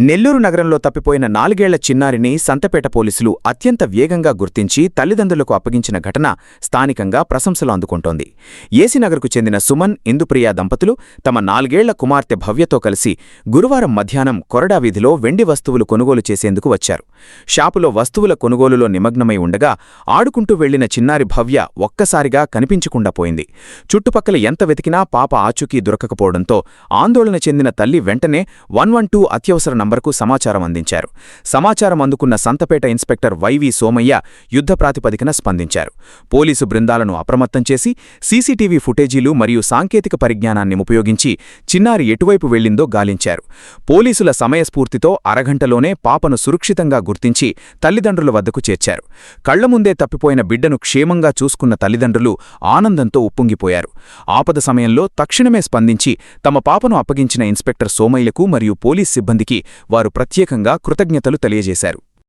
నెల్లూరు నగరంలో తప్పిపోయిన 4 ఏళ్ల చిన్నారిని సంతపేట పోలీసులు అత్యంత వేగంగా గుర్తించి తల్లిదండ్రులకు అప్పగించిన ఘటన స్థానికంగా ప్రశంసలు అందుకుంటోంది. ఏసీనగర్కు చెందిన సుమన్, ఇందుప్రియ దంపతులు తమ 4 ఏళ్ల కుమార్తె భవ్యతో కలిసి గురువారం మధ్యాహ్నం కొరడా వీధిలో వెండి వస్తువులు కొనుగోలు చేసేందుకు వచ్చారు. షాపులో వస్తువుల కొనుగోలులో నిమగ్నమై ఉండగా ఆడుకుంటూ వెళ్లిన చిన్నారి భవ్య ఒక్కసారిగా కనిపించకుండా పోయింది. చుట్టుపక్కల ఎంత వెతికినా పాప ఆచూకీ దొరకకపోవడంతో ఆందోళన చెందిన తల్లి వెంటనే 112 అత్యవసర నంబర్కు సమాచారం అందించారు. సమాచారం అందుకున్న సంతపేట ఇన్స్పెక్టర్ వైవి సోమయ్య యుద్ధ ప్రాతిపదికన స్పందించారు. పోలీసు బృందాలను అప్రమత్తం చేసి సీసీటీవీ ఫుటేజీలు మరియు సాంకేతిక పరిజ్ఞానాన్ని ఉపయోగించి చిన్నారి ఎటువైపు వెళ్లిందో గాలించారు. పోలీసుల సమయస్ఫూర్తితో అరగంటలోనే పాపను సురక్షితంగా గుర్తించి తల్లిదండ్రుల వద్దకు చేర్చారు. కళ్లముందే తప్పిపోయిన బిడ్డను క్షేమంగా చూసుకున్న తల్లిదండ్రులు ఆనందంతో ఉప్పొంగిపోయారు. ఆపద సమయంలో తక్షణమే స్పందించి తమ పాపను అప్పగించిన ఇన్స్పెక్టర్ సోమయ్యకు మరియు పోలీస్ సిబ్బందికి వారు ప్రత్యేకంగా కృతజ్ఞతలు తెలియజేశారు.